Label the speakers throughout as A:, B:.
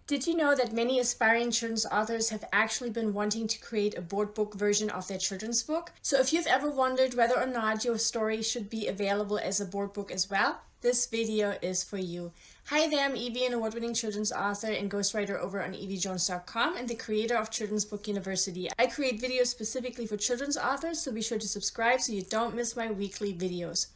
A: Did you know that many aspiring children's authors have actually been wanting to create a board book version of their children's book? So if you've ever wondered whether or not your story should be available as a board book as well, this video is for you. Hi there, I'm Eevi, an award-winning children's author and ghostwriter over on eevijones.com and the creator of Children's Book University. I create videos specifically for children's authors, so be sure to subscribe so you don't miss my weekly videos.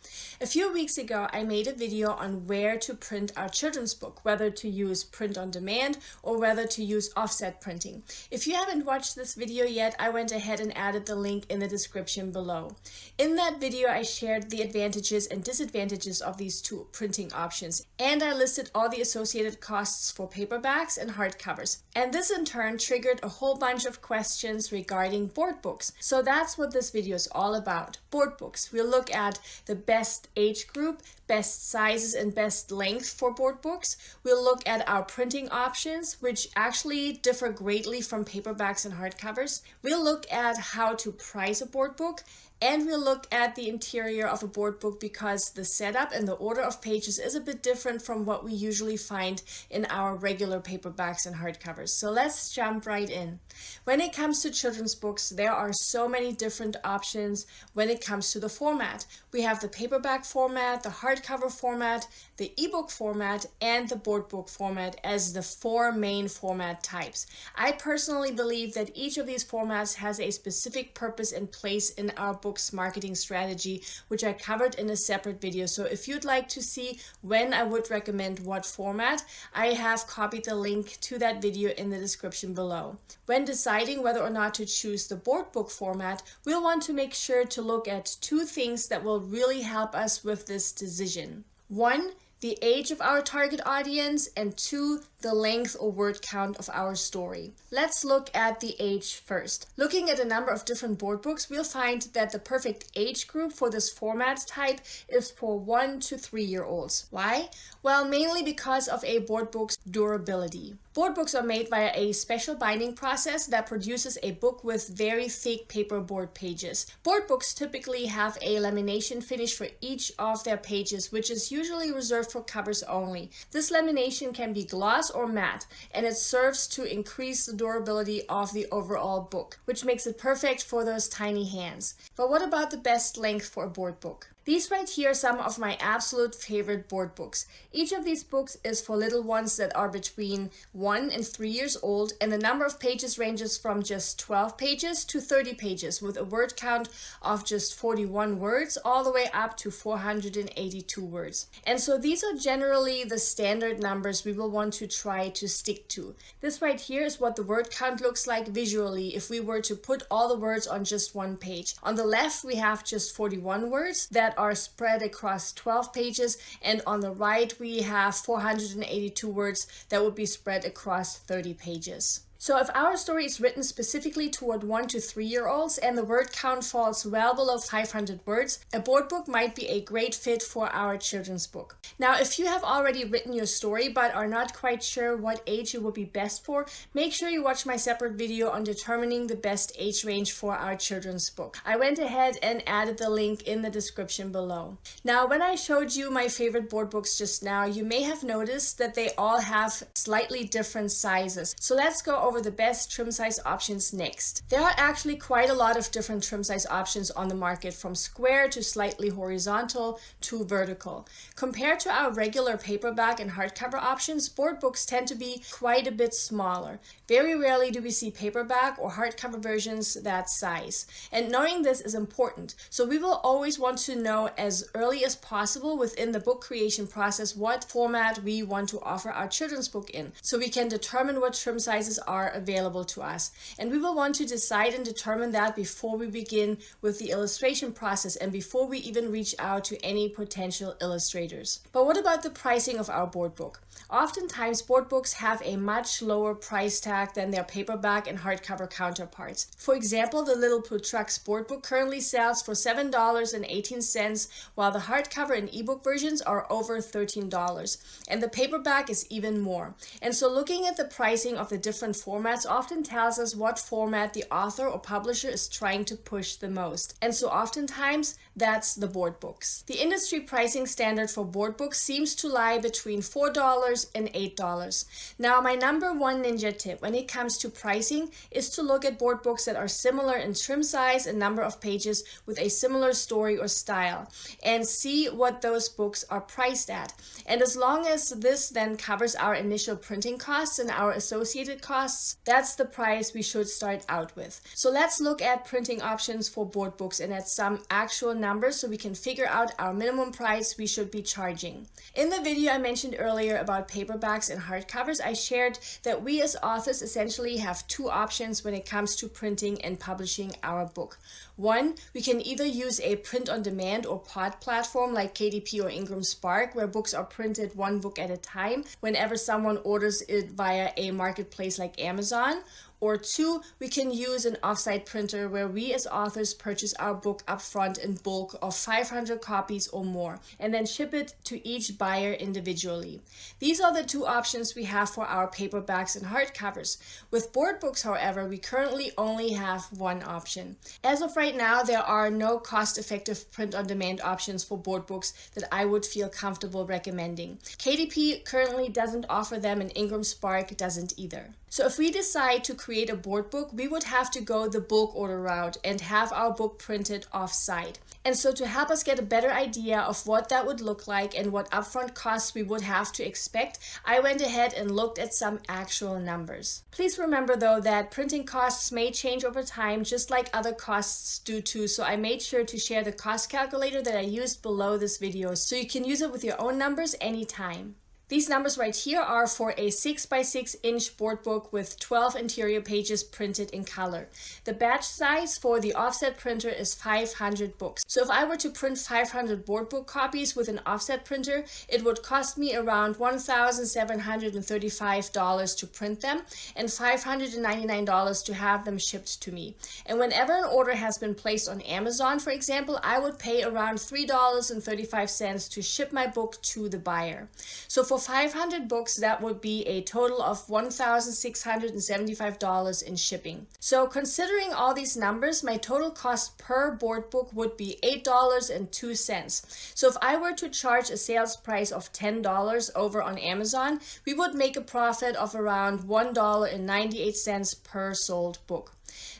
A: A few weeks ago, I made a video on where to print our children's book, whether to use print on demand or whether to use offset printing. If you haven't watched this video yet, I went ahead and added the link in the description below. In that video, I shared the advantages and disadvantages of these two printing options, and I listed all the associated costs for paperbacks and hardcovers. And this in turn triggered a whole bunch of questions regarding board books. So that's what this video is all about. Board books. We'll look at the best age group, best sizes and best length for board books. We'll look at our printing options, which actually differ greatly from paperbacks and hardcovers. We'll look at how to price a board book. And we'll look at the interior of a board book because the setup and the order of pages is a bit different from what we usually find in our regular paperbacks and hardcovers. So let's jump right in. When it comes to children's books, there are so many different options when it comes to the format. We have the paperback format, the hardcover format, the ebook format, and the board book format as the four main format types. I personally believe that each of these formats has a specific purpose and place in our book's marketing strategy, which I covered in a separate video. So if you'd like to see when I would recommend what format, I have copied the link to that video in the description below. When deciding whether or not to choose the board book format, we'll want to make sure to look at two things that will really help us with this decision. One, the age of our target audience, and two, the length or word count of our story. Let's look at the age first. Looking at a number of different board books, we'll find that the perfect age group for this format type is for 1 to 3-year-olds. Why? Well, mainly because of a board book's durability. Board books are made via a special binding process that produces a book with very thick paperboard pages. Board books typically have a lamination finish for each of their pages, which is usually reserved for covers only. This lamination can be gloss or matte, and it serves to increase the durability of the overall book, which makes it perfect for those tiny hands. But what about the best length for a board book? These right here are some of my absolute favorite board books. Each of these books is for little ones that are between 1 and 3 years old, and the number of pages ranges from just 12 pages to 30 pages with a word count of just 41 words all the way up to 482 words. And so these are generally the standard numbers we will want to try to stick to. This right here is what the word count looks like visually if we were to put all the words on just one page. On the left we have just 41 words that are spread across 12 pages, and on the right we have 482 words that would be spread across 30 pages. So if our story is written specifically toward 1 to 3-year-olds and the word count falls well below 500 words, a board book might be a great fit for our children's book. Now, if you have already written your story but are not quite sure what age it would be best for, make sure you watch my separate video on determining the best age range for our children's book. I went ahead and added the link in the description below. Now, when I showed you my favorite board books just now, you may have noticed that they all have slightly different sizes. So let's go over the best trim size options next. There are actually quite a lot of different trim size options on the market, from square to slightly horizontal to vertical. Compared to our regular paperback and hardcover options, board books tend to be quite a bit smaller. Very rarely do we see paperback or hardcover versions that size. And knowing this is important. So we will always want to know as early as possible within the book creation process what format we want to offer our children's book in, so we can determine what trim sizes are available to us. And we will want to decide and determine that before we begin with the illustration process and before we even reach out to any potential illustrators. But what about the pricing of our board book? Oftentimes, board books have a much lower price tag than their paperback and hardcover counterparts. For example, the Little Blue Trucks board book currently sells for $7.18, while the hardcover and ebook versions are over $13, and the paperback is even more. And so looking at the pricing of the different formats often tells us what format the author or publisher is trying to push the most. And so oftentimes, That's the board books. The industry pricing standard for board books seems to lie between $4 and $8. Now, my number one ninja tip when it comes to pricing is to look at board books that are similar in trim size and number of pages with a similar story or style, and see what those books are priced at. And as long as this then covers our initial printing costs and our associated costs, that's the price we should start out with. So let's look at printing options for board books and at some actual numbers so we can figure out our minimum price we should be charging. In the video I mentioned earlier about paperbacks and hardcovers, I shared that we as authors essentially have two options when it comes to printing and publishing our book. One, we can either use a print-on-demand or pod platform like KDP or Ingram Spark, where books are printed one book at a time whenever someone orders it via a marketplace like Amazon. Or two, we can use an offsite printer where we as authors purchase our book upfront in bulk of 500 copies or more and then ship it to each buyer individually. These are the two options we have for our paperbacks and hardcovers. With board books, however, we currently only have one option. As of right now, there are no cost-effective print-on-demand options for board books that I would feel comfortable recommending. KDP currently doesn't offer them and Ingram Spark doesn't either. So if we decide to create a board book, we would have to go the bulk order route and have our book printed off-site. And so to help us get a better idea of what that would look like and what upfront costs we would have to expect, I went ahead and looked at some actual numbers. Please remember though that printing costs may change over time just like other costs do too, so I made sure to share the cost calculator that I used below this video so you can use it with your own numbers anytime. These numbers right here are for a 6x6 inch board book with 12 interior pages printed in color. The batch size for the offset printer is 500 books. So if I were to print 500 board book copies with an offset printer, it would cost me around $1,735 to print them and $599 to have them shipped to me. And whenever an order has been placed on Amazon, for example, I would pay around $3.35 to ship my book to the buyer. So for 500 books, that would be a total of $1,675 in shipping. So considering all these numbers, my total cost per board book would be $8.02. So if I were to charge a sales price of $10 over on Amazon, we would make a profit of around $1.98 per sold book.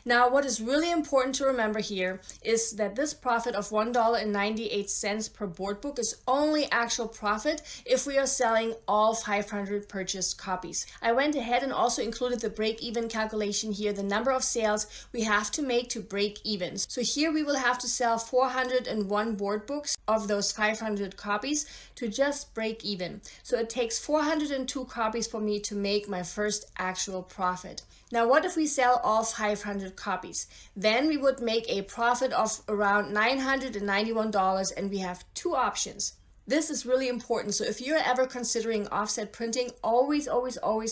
A: Now, what is really important to remember here is that this profit of $1.98 per board book is only actual profit if we are selling all 500 purchased copies. I went ahead and also included the break-even calculation here, the number of sales we have to make to break even. So here we will have to sell 401 board books of those 500 copies to just break even. So it takes 402 copies for me to make my first actual profit. Now, what if we sell all 500 copies? Then we would make a profit of around $991, and we have two options. This is really important. So if you're ever considering offset printing, always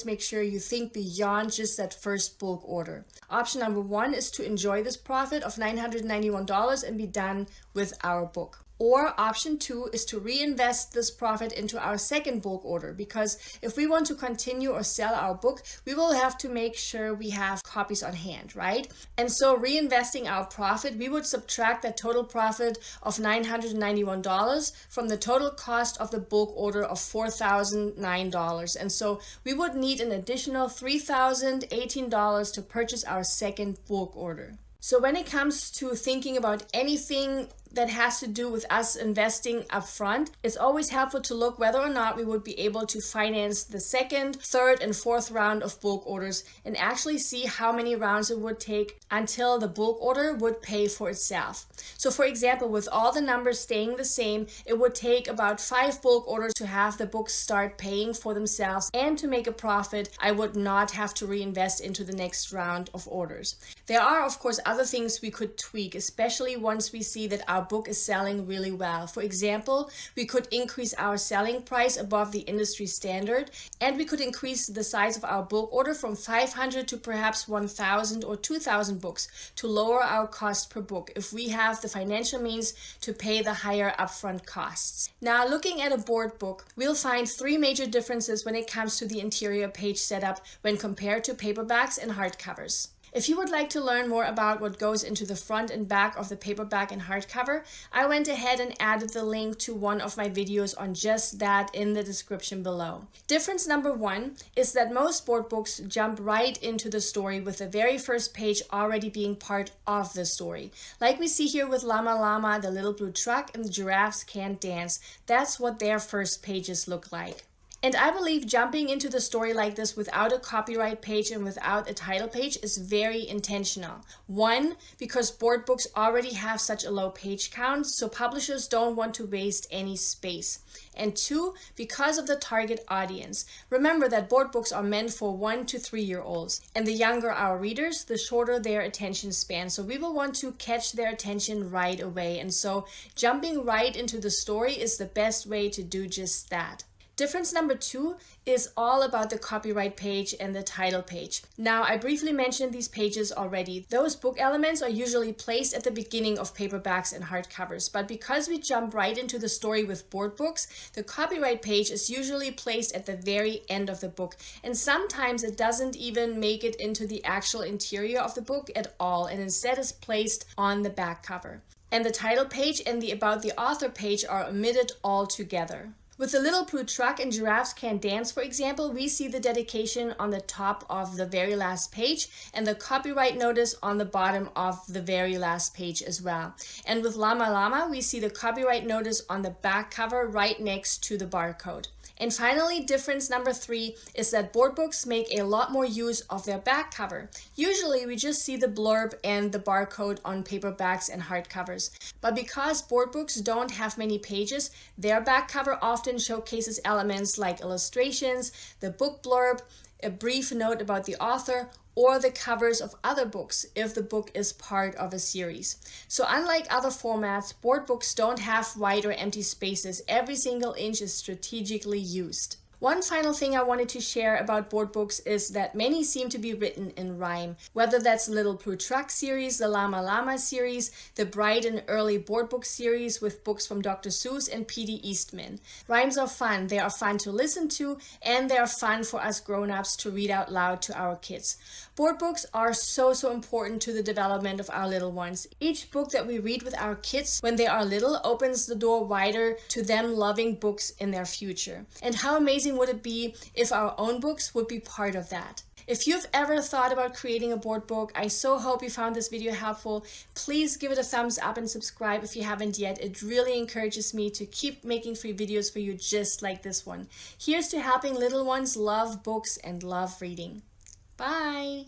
A: make sure you think beyond just that first bulk order. Option number one is to enjoy this profit of $991 and be done with our book. Or option two is to reinvest this profit into our second bulk order, because if we want to continue or sell our book, we will have to make sure we have copies on hand, right? And so reinvesting our profit, we would subtract that total profit of $991 from the total cost of the bulk order of $4,009. And so we would need an additional $3,018 to purchase our second bulk order. So when it comes to thinking about anything that has to do with us investing upfront, it's always helpful to look whether or not we would be able to finance the second, third, and fourth round of bulk orders and actually see how many rounds it would take until the bulk order would pay for itself. So for example, with all the numbers staying the same, it would take about 5 bulk orders to have the books start paying for themselves, and to make a profit, I would not have to reinvest into the next round of orders. There are, of course, other things we could tweak, especially once we see that our book is selling really well. For example, we could increase our selling price above the industry standard, and we could increase the size of our bulk order from 500 to perhaps 1,000 or 2,000 books to lower our cost per book if we have the financial means to pay the higher upfront costs. Now, looking at a board book, we'll find 3 major differences when it comes to the interior page setup when compared to paperbacks and hardcovers. If you would like to learn more about what goes into the front and back of the paperback and hardcover, I went ahead and added the link to one of my videos on just that in the description below. Difference number one is that most board books jump right into the story with the very first page already being part of the story. Like we see here with Llama Llama, the Little Blue Truck, and the Giraffes Can't Dance. That's what their first pages look like. And I believe jumping into the story like this without a copyright page and without a title page is very intentional. One, because board books already have such a low page count, so publishers don't want to waste any space. And two, because of the target audience. Remember that board books are meant for 1 to 3 year olds. And the younger our readers, the shorter their attention span. So we will want to catch their attention right away. And so jumping right into the story is the best way to do just that. Difference number two is all about the copyright page and the title page. Now, I briefly mentioned these pages already. Those book elements are usually placed at the beginning of paperbacks and hardcovers, but because we jump right into the story with board books, the copyright page is usually placed at the very end of the book, and sometimes it doesn't even make it into the actual interior of the book at all, and instead is placed on the back cover. And the title page and the About the Author page are omitted altogether. With the Little Blue Truck and Giraffes Can't Dance, for example, we see the dedication on the top of the very last page and the copyright notice on the bottom of the very last page as well. And with Llama Llama, we see the copyright notice on the back cover right next to the barcode. And finally, difference number three is that board books make a lot more use of their back cover. Usually we just see the blurb and the barcode on paperbacks and hardcovers. But because board books don't have many pages, their back cover often showcases elements like illustrations, the book blurb, a brief note about the author, or the covers of other books if the book is part of a series. So unlike other formats, board books don't have white or empty spaces. Every single inch is strategically used. One final thing I wanted to share about board books is that many seem to be written in rhyme. Whether that's the Little Blue Truck series, the Llama Llama series, the Bright and Early board book series with books from Dr. Seuss and P.D. Eastman. Rhymes are fun. They are fun to listen to, and they are fun for us grown-ups to read out loud to our kids. Board books are so important to the development of our little ones. Each book that we read with our kids when they are little opens the door wider to them loving books in their future. And how amazing would it be if our own books would be part of that? If you've ever thought about creating a board book, I so hope you found this video helpful. Please give it a thumbs up and subscribe if you haven't yet. It really encourages me to keep making free videos for you just like this one. Here's to helping little ones love books and love reading. Bye!